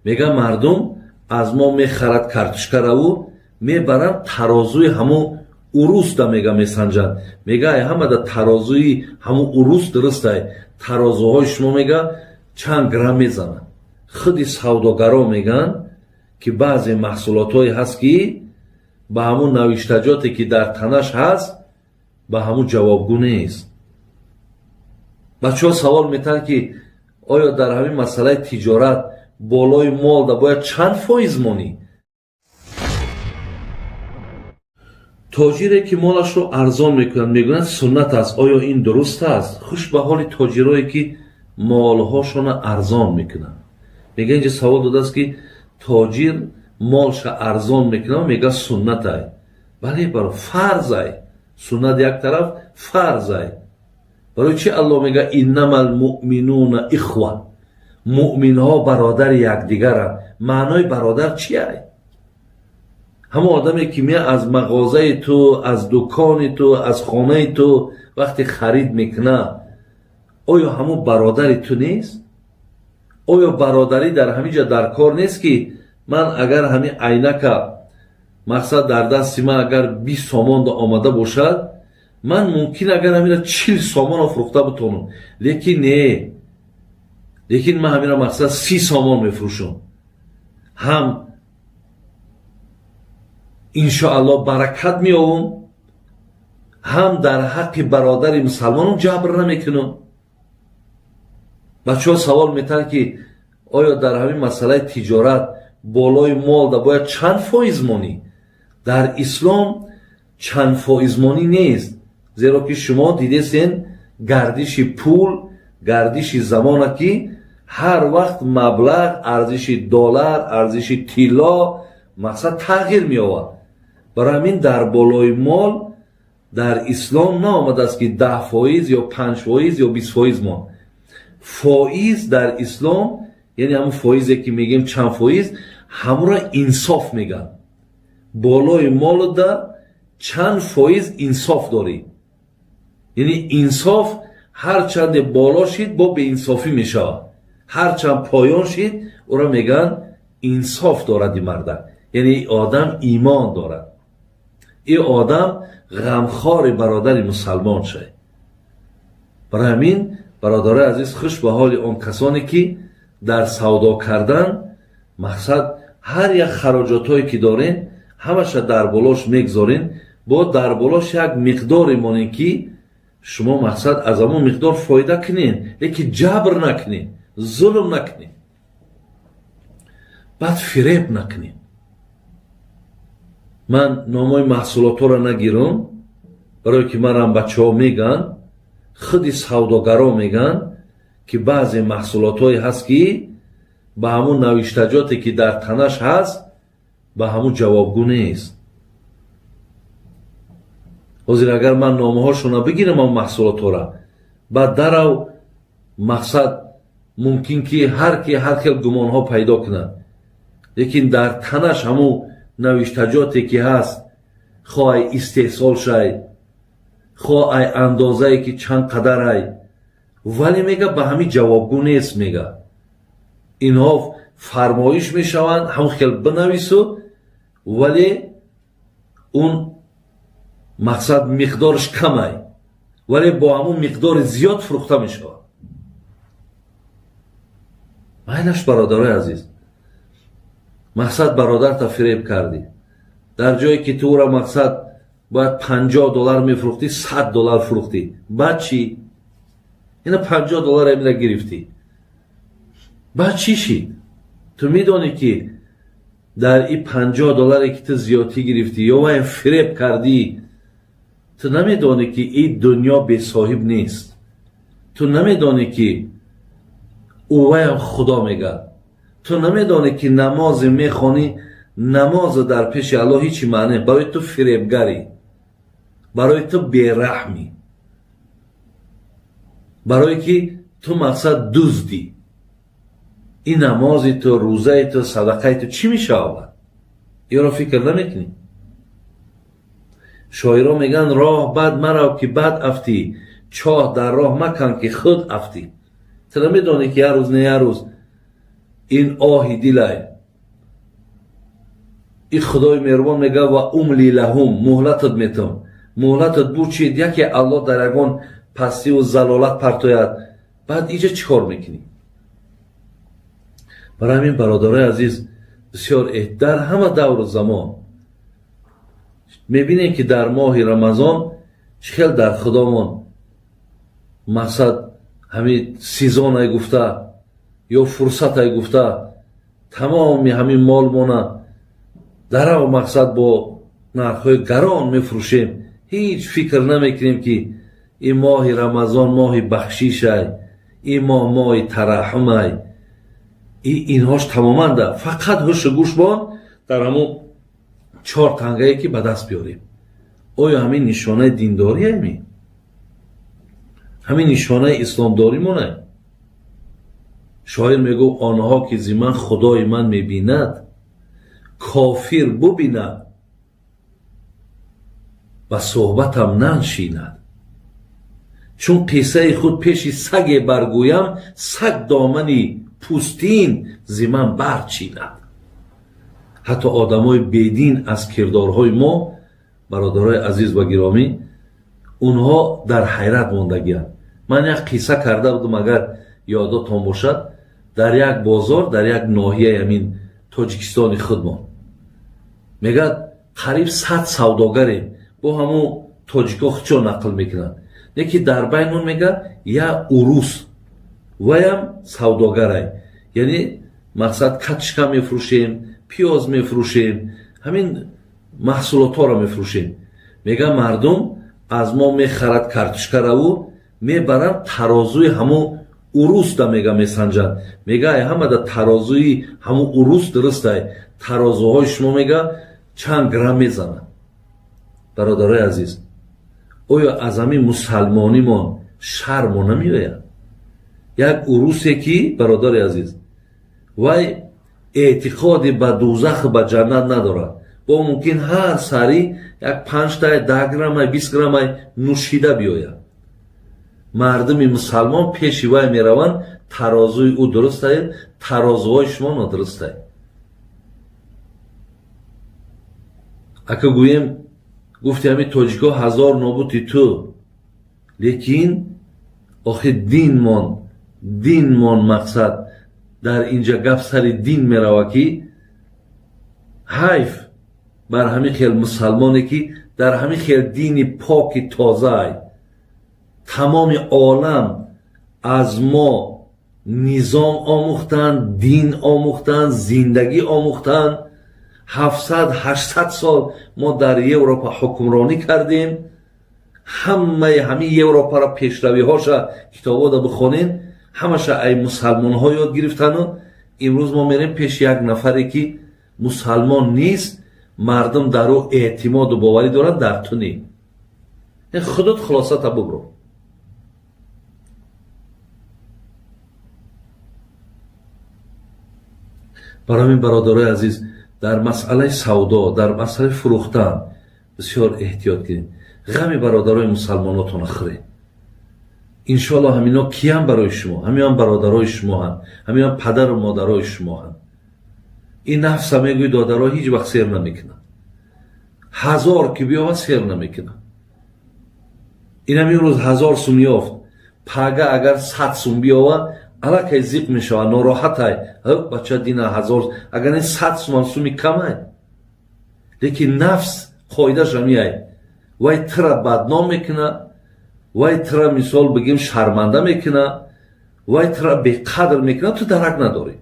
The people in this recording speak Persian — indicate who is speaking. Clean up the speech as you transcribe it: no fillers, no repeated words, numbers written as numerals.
Speaker 1: میگه مردم از ما میخرد کارتوشکا رو میبرن ترازوی همون اروس دا میگه میسنجن. میگه همه دا ترازوی همون اروس درسته، ترازوهای شما میگه چند گرم میزنن. خودی سوداگرا میگن که بعضی محصولاتایی هست که به همون نوشتجاتی که در تنش هست به همون جوابگو نیست. بچه ها سوال میتن که آیا در همین مسئله تجارت بالای مال دا باید چند فایز مانی؟ تاجیری که مالش رو ارزان میکنن میگن سنت است. آیا این درست است؟ خوش به حال تاجرایی که مالهاشون ارزان میکنن. میگه اینجا سوال داده است که تاجر مالش ارزان میکنه، میگه سنت است. ولی برای فرض است. سنت یک طرف، فرض است. برای چی الله میگه انما المؤمنون اخوه؟ مؤمن ها برادر یکدیگرند. معنای برادر چی است؟ همه آدمی که میاد از مغازه تو، از دکان تو، از خانه تو وقتی خرید میکنه، آیا همون برادر تو نیست؟ آیا برادری در همینجا در کار نیست که من اگر همین عینک مقصد در دستی من اگر 20 سامان دا آمده باشد، من ممکن اگر همین 40 سامان فروخته بتونم، لیکن نه، لیکن من همین مقصد 30 سامان میفروشم. هم انشاءالله برکت میآورم، هم در حق برادر مسلمانم جبر نمیکنم. بچه ها سوال میتن که آیا در همین مسئله تجارت بالای مال دا باید چند فایز مانی؟ در اسلام چند فایز مانی نیست، زیرا که شما دیدین گردش پول، گردش زمان که هر وقت مبلغ، ارزش دلار، ارزش طلا مقصد تغییر می آورد. برای همین در بالای مال در اسلام نه آمده است که 10 فایز یا 5 فایز یا 20 فایز ما. فایز در اسلام یعنی همون فایزی که میگیم چند فایز، همون را انصاف میگن. بالای مال دا چند فایز انصاف داری، یعنی انصاف هر چند بالا شید با به انصافی میشه، هر چند پایان شید او را میگن انصاف دارد. این مرد یعنی آدم ایمان دارد، این آدم غمخوار برادر مسلمان شد. برای همین برادر عزیز خوش به حال آن کسانی که در سودا کردن مقصد هر یک خراجاتایی که دارین همش در بالاش میگذارین، با در بالاش یک مقداری مانین که شما مقصد از همون مقدار فایده کنین، لیکن جبر نکنین، ظلم نکنین، بعد فریب نکنین. من نامای محصولات را نگیرم، برای که من هم بچه ها میگن، خودی سوداگرا میگن که بعضی محصولات های هست که به همون نوشتجاتی که در تنش هست به همون جوابگو نیست. حاضر اگر من نامه هاشون بگیرم هم محصولات را، بعد درو مقصد ممکن که هر خیل گمان ها پیدا کنن، لیکن در تنش همون نوشتجاتی که هست، خواه استحصال شد، خواه اندازه ای که چند قدر ای، ولی میگه به همین جوابگو نیست. میگه اینها فرمایش میشوند همون خیل بنویسو، ولی اون مقصد مقدارش کمه، ولی با همون مقدار زیاد فروخته میشه. مایلش برادرای عزیز، مقصد برادر تا فریب کردی، در جایی که تو را مقصد باید $50 میفروختی، $100 فروختی، بعد چی؟ اینا $50 امیره گرفتی، بعد چی شید؟ تو میدونی که در این $50 که تو زیادی گرفتی یا وای فریب کردی، تو نمیدونی که این دنیا به صاحب نیست، تو نمیدونی که اوه خدا میگه، تو نمیدونی که نماز میخونی، نماز در پیش الله هیچی معنی، برای تو فریبگری، برای تو بیرحمی، برای که تو مقصد دزدی. این نماز تو، روزه تو، صدقه تو چی میشه آورد؟ این را فکر نمیکنی؟ شاعرها میگن راه بد مرو که بد افتی، چاه در راه مکن که خود افتی. تو نمیدونی که هر روز نه هر روز این آهی دیلای این خدای مهربان میگه و املی لهم مهلتت میتم. مهلتت بود چید؟ یکی الله در یگان پستی و زلالت پرتوید، بعد اینجا چیکار میکنی؟ برای همین برادرای عزیز بسیار در همه دور زمان میبینیم که در ماه رمضان خیلی در خدامان مقصد همین سیزان های گفته یا فرصت های گفته تمامی همین مال مونه در او مقصد با نرخ‌های گران میفروشیم. هیچ فکر نمیکنیم که این ماه رمضان ماه بخشیش های، این ماه ترحم های، اینهاش تماما ده. فقط هوش گوش با در همون 4 تنگه‌ای که به دست بیاریم. آیا همین نشانه دینداری همین نشانه اسلام داری مونه؟ شاعر میگو آنها که زی من خدای من میبیند کافر ببیند و صحبتم ننشیند. چون قصه خود پیش سگ برگویم سگ دامنی پوستین زی من برچیند. حتی آدمای بیدین از کردارهای ما برادرای عزیز و گرامی اونها در حیرت موندگی‌اند. من یک قصه کرده بودم اگر یادتون باشد، در یک بازار در یک ناحیه همین تاجیکستان خودمان میگه قریب 100 سوداگریم با همون تاجیکا خودشو نقل میکنن. یکی در بینون میگه یا اوروس ویم سوداگرای، یعنی مقصد کچکا میفروشیم، پیاز میفروشیم، همین محصولات ها را میفروشیم. میگه مردم از ما میخرد کارتوشکا رو میبرن ترازوی همون اوروس دا میگه میسنجن. میگه همه دا ترازوی همون اوروس درسته، ترازوهای شما میگه چند گرم میزنن. برادرای عزیز آیا از همین مسلمانی من شرم نمیآید؟ یک اوروسی که برادر عزیز وای اعتقادی به دوزخ به جنت نداره، با ممکن هر سری یک 5 تا 10 گرم 20 گرم نوشیده بیاید. مردم مسلمان پیش وای میروند ترازوی او درسته، ترازوهای شما نادرسته. اگه گویم گفتی همین تاجیکا 1000 نابوتی تو، لیکن آخه دین من مقصد در اینجا گپ سر دین میروه که حیف بر همین خیل مسلمانی که در همین خیل دین پاک تازه تمام عالم از ما نظام آموختن، دین آموختن، زندگی آموختن. 700-800 سال ما در اروپا حکمرانی کردیم. همین اروپا را پیشروی هاشا کتابا دا بخونین، همش ای مسلمان ها یاد گرفتن و امروز ما میریم پیش یک نفری که مسلمان نیست، مردم در او اعتماد و باوری دارن، در تو نیم. خودت خلاصه تا ببرو. برای این برادرای عزیز در مسئله سودا، در مسئله فروختن بسیار احتیاط کنید. غم برادرای مسلماناتون خرید. انشالله همینا کیان برای شما؟ همیان برادرای شما هن، همیان پدر و مادرای شما هن. این نفس میگوی دادرها هیچ وقت سیر نمیکنن. 1000 که بیاوه سیر نمیکنن. این همین روز 1000 سوم یافت، پاگه اگر 100 سوم بیاوه علاقه زیق میشه، ناراحت های بچه دینا 1000 اگر این 100 سومی کم های. لیکن نفس قایده شمی های وای ترا بدنام میکنه، وای ترا مثال بگیم شرمنده میکنه، وای ترا بی قدر میکنه، تو درک نداری.